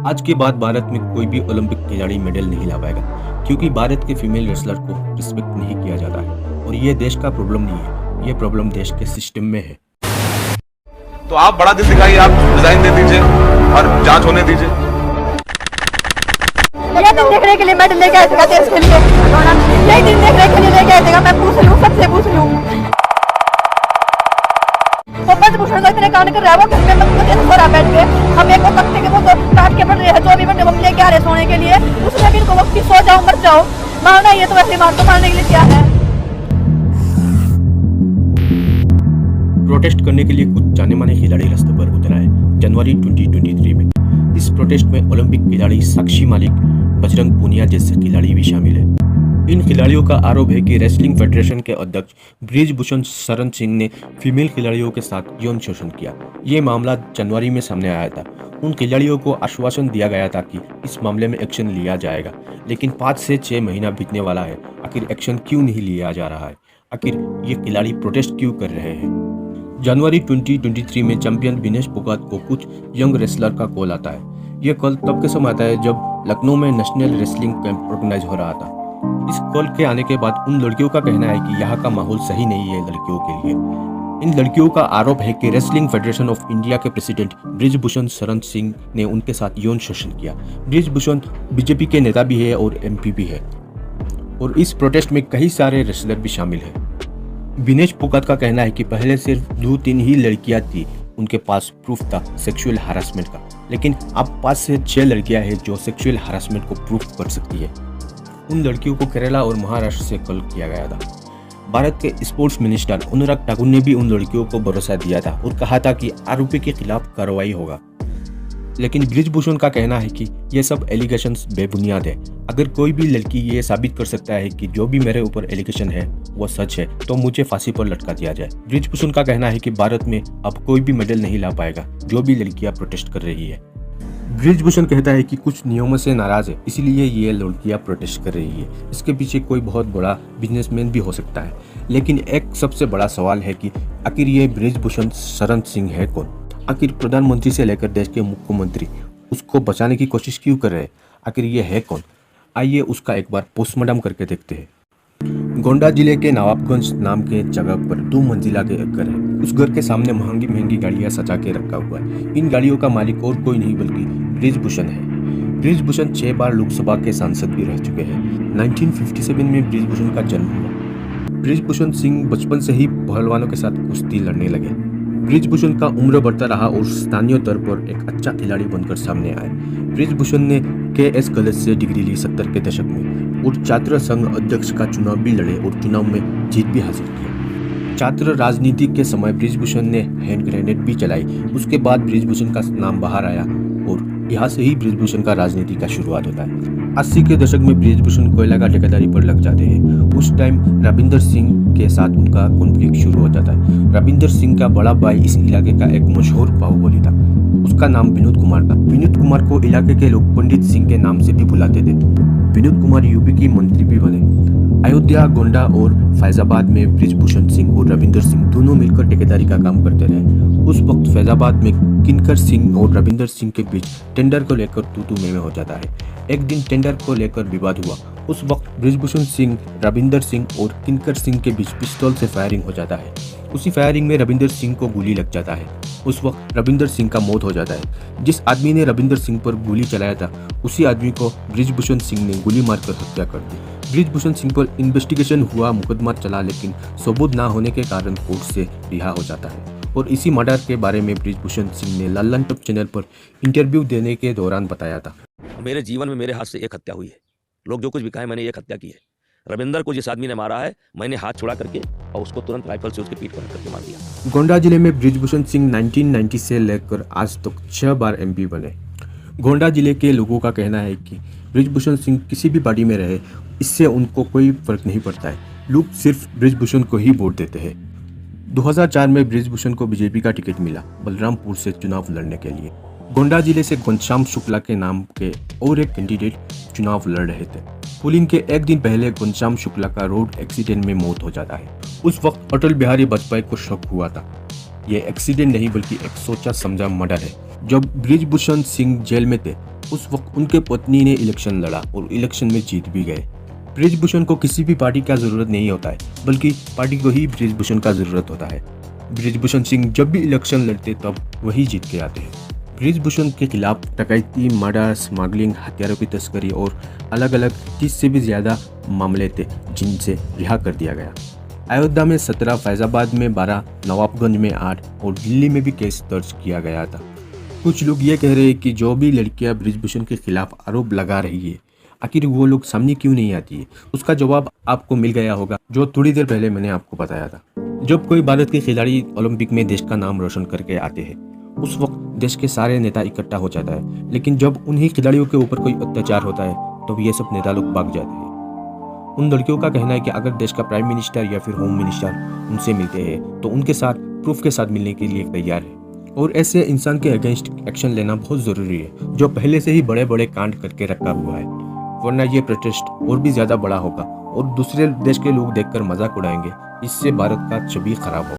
आज के बाद भारत में कोई भी ओलंपिक खिलाड़ी मेडल नहीं ला पाएगा क्योंकि भारत के फीमेल रेसलर को रिस्पेक्ट नहीं किया जाता है और ये देश का प्रॉब्लम नहीं है, ये प्रॉब्लम देश के सिस्टम में है। तो आप बड़ा दिल दिखाइए, आप रिजाइन दे दीजिए और जांच होने दीजिए। ये दिन देखने के लिए मेडल लेके आया था देश के लिए, यही दिन देखने के लिए लेके आया था। मैं पूछ लूं, सबसे पूछ लूं, पद्मभूषण का इतने कांड कर रहा है वो घर में दिन भरा बैठ के हम एक वो तख्ते के वो तो काट के पड़ रहे हैं, 24 घंटे हम लेके आ रहे सोने के लिए, उसमें भी इनको वक्त की सो जाओ मर जाओ, मारना ये तो वैसे मार तो मारने के लिए क्या है। प्रोटेस्ट करने के लिए कुछ जाने माने खिलाड़ी रास्ते पर उतर आए जनवरी 2023 में। इस प्रोटेस्ट में ओलंपिक खिलाड़ी साक्षी मालिक, बजरंग पूनिया जैसे खिलाड़ी भी शामिल है। इन खिलाड़ियों का आरोप है कि रेसलिंग फेडरेशन के अध्यक्ष ब्रिजभूषण शरण सिंह ने फीमेल खिलाड़ियों के साथ यौन शोषण किया। ये मामला जनवरी में सामने आया था। उन खिलाड़ियों को आश्वासन दिया गया था कि इस मामले में एक्शन लिया जाएगा, लेकिन 5 से 6 महीना बीतने वाला है। आखिर एक्शन क्यों नहीं लिया जा रहा है? आखिर ये खिलाड़ी प्रोटेस्ट क्यों कर रहे हैं? जनवरी 2023 में चैंपियन विनेश फोगाट को कुछ यंग रेसलर का कॉल आता है। यह कॉल तब के समय आता है जब लखनऊ में नेशनल रेसलिंग कैंप ऑर्गेनाइज हो रहा था। इस कॉल के आने के बाद उन लड़कियों का कहना है कि यहाँ का माहौल सही नहीं है लड़कियों के लिए। इन लड़कियों का आरोप है कि रेसलिंग फेडरेशन ऑफ इंडिया के प्रेसिडेंट ब्रिजभूषण शरण सिंह ने उनके साथ यौन शोषण किया। ब्रिजभूषण बीजेपी के नेता भी है और एमपी भी है और इस प्रोटेस्ट में कई सारे रेसलर भी शामिल हैं। विनेश फोगाट का कहना है कि पहले सिर्फ 2-3 ही लड़कियां थी उनके पास प्रूफ था सेक्सुअल हरासमेंट का, लेकिन अब 5 से 6 लड़कियां हैं जो सेक्सुअल हरासमेंट को प्रूफ कर सकती है। उन लड़कियों को केरला और महाराष्ट्र से कॉल किया गया था। भारत के स्पोर्ट्स मिनिस्टर अनुराग ठाकुर ने भी उन लड़कियों को भरोसा दिया था और कहा था कि आरोपी के खिलाफ कार्रवाई होगा, लेकिन ब्रिजभूषण का कहना है कि ये सब एलिगेशंस बेबुनियाद है। अगर कोई भी लड़की ये साबित कर सकता है कि जो भी मेरे ऊपर एलिगेशन है वो सच है तो मुझे फांसी पर लटका दिया जाए। ब्रिजभूषण का कहना है कि भारत में अब कोई भी मेडल नहीं ला पाएगा जो भी लड़कियां प्रोटेस्ट कर रही है। ब्रिजभूषण कहता है कि कुछ नियमों से नाराज है, इसलिए ये लड़कियां प्रोटेस्ट कर रही है। इसके पीछे कोई बहुत बड़ा बिजनेसमैन भी हो सकता है, लेकिन एक सबसे बड़ा सवाल है कि आखिर ये ब्रिजभूषण शरण सिंह है कौन? आखिर प्रधानमंत्री से लेकर देश के मुख्यमंत्री उसको बचाने की कोशिश क्यों कर रहे हैं? आखिर ये है कौन? आइए उसका एक बार पोस्टमार्टम करके देखते हैं। गोंडा जिले के नवाबगंज नाम के जगह पर 2 मंजिला के एक घर है। उस घर के सामने महंगी महंगी गाड़ियां सजा के रखा हुआ है। इन गाड़ियों का मालिक और कोई नहीं बल्कि ब्रिजभूषण है। ब्रिजभूषण 6 बार लोकसभा के सांसद भी रह चुके हैं। 1957 में ब्रिजभूषण का जन्म हुआ। ब्रिजभूषण सिंह बचपन से ही पहलवानों के साथ कुश्ती लड़ने लगे। ब्रिजभूषण का उम्र बढ़ता रहा और स्थानीय तौर पर एक अच्छा खिलाड़ी बनकर सामने आए। ब्रिजभूषण ने KS कॉलेज से डिग्री ली 70 के दशक में और छात्र संघ अध्यक्ष का चुनाव भी लड़े और चुनाव में जीत भी हासिल की। छात्र राजनीति के समय ब्रिजभूषण ने हैंड ग्रेनेड भी चलाई। उसके बाद ब्रिजभूषण का नाम बाहर आया और यहाँ से ही ब्रिजभूषण का राजनीति का शुरुआत होता है। 80 के दशक में ब्रिजभूषण कोयला का ठेकेदारी पर लग जाते हैं। उस टाइम रविंदर सिंह के साथ उनका कॉन्फ्लिक्ट शुरू हो जाता है। रविंदर सिंह का बड़ा भाई इस इलाके का एक मशहूर बाहुबली था। उसका नाम विनोद कुमार था। विनोद कुमार को इलाके के लोग पंडित सिंह के नाम से भी बुलाते थे। विनोद कुमार यूपी की मंत्री भी बने। अयोध्या, गोंडा और फैजाबाद में ब्रिजभूषण सिंह और रविंदर सिंह दोनों मिलकर ठेकेदारी का काम करते रहे। उस वक्त फैजाबाद में किनकर सिंह और रविंदर सिंह के बीच टेंडर को लेकर तू-तू मैं हो जाता है। एक दिन टेंडर को लेकर विवाद हुआ। उस वक्त ब्रिजभूषण सिंह, रविंदर सिंह और किनकर सिंह के बीच पिस्तौल से फायरिंग हो जाता है। उसी फायरिंग में रविंदर सिंह को गोली लग जाता है। उस वक्त रविंदर सिंह का मौत हो जाता है। जिस आदमी ने रविंदर सिंह पर गोली चलाया था उसी आदमी को ब्रिजभूषण सिंह ने गोली मारकर हत्या कर दी। ब्रिजभूषण सिंह पर इन्वेस्टिगेशन हुआ, मुकदमा चला, लेकिन सबूत ना होने के कारण कोर्ट से रिहा हो जाता है। और इसी मर्डर के बारे में ब्रिजभूषण सिंह ने लल्लन टॉप चैनल पर इंटरव्यू देने के दौरान बताया था। मेरे जीवन में मेरे हाथ से एक हत्या हुई है। लोग जो कुछ भी कहें, मैंने एक हत्या की है। रविंदर को जिस आदमी ने मारा है, मैंने हाथ छुड़ा करके और उसको तुरंत राइफल से उसके पीठ पर करके मार दिया। गोंडा जिले में ब्रिजभूषण सिंह 1990 से लेकर आज तक 6 बार MP बने। गोंडा जिले के लोगों का कहना है कि ब्रिजभूषण सिंह किसी भी पार्टी में रहे, इससे उनको कोई फर्क नहीं पड़ता है। लोग सिर्फ ब्रिजभूषण को ही वोट देते हैं। 2004 में ब्रिजभूषण को बीजेपी का टिकट मिला बलरामपुर से चुनाव लड़ने के लिए। गोंडा जिले से घनश्याम शुक्ला के नाम के और एक कैंडिडेट चुनाव लड़ रहे थे। पोलिंग के एक दिन पहले घनश्याम शुक्ला का रोड एक्सीडेंट में मौत हो जाता है। उस वक्त अटल बिहारी वाजपेयी को शक हुआ था। ये एक्सीडेंट नहीं बल्कि एक सोचा समझा मर्डर है। जब ब्रिजभूषण सिंह जेल में थे उस वक्त उनके पत्नी ने इलेक्शन लड़ा और इलेक्शन में जीत भी गए। ब्रिजभूषण को किसी भी पार्टी का जरूरत नहीं होता है, बल्कि पार्टी को ही ब्रिजभूषण का जरूरत होता है। ब्रिजभूषण सिंह जब भी इलेक्शन लड़ते तब वही जीत के आते हैं। ब्रिजभूषण के खिलाफ डकैती, मर्डर, स्मगलिंग, हथियारों की तस्करी और अलग अलग 30 से भी ज़्यादा मामले थे जिनसे रिहा कर दिया गया। अयोध्या में 17, फैजाबाद में 12, नवाबगंज में 8 और दिल्ली में भी केस दर्ज किया गया था। कुछ लोग ये कह रहे हैं कि जो भी लड़कियां ब्रिजभूषण के खिलाफ आरोप लगा रही है, आखिर वो लोग सामने क्यों नहीं आती है। उसका जवाब आपको मिल गया होगा, जो थोड़ी देर पहले मैंने आपको बताया था। जब कोई भारत के खिलाड़ी ओलंपिक में देश का नाम रोशन करके आते हैं उस वक्त देश के सारे नेता इकट्ठा हो जाता है, लेकिन जब उन्हीं खिलाड़ियों के ऊपर कोई अत्याचार होता है तो ये सब नेता लोग भाग जाते हैं। उन लड़कियों का कहना है कि अगर देश का प्राइम मिनिस्टर या फिर होम मिनिस्टर उनसे मिलते हैं तो उनके साथ प्रूफ के साथ मिलने के लिए तैयार है, और ऐसे इंसान के अगेंस्ट एक्शन लेना बहुत ज़रूरी है जो पहले से ही बड़े बड़े कांड करके रखा हुआ है, वरना ये प्रोटेस्ट और भी ज़्यादा बड़ा होगा और दूसरे देश के लोग देखकर मजाक उड़ाएंगे। इससे भारत का छवि खराब होगा।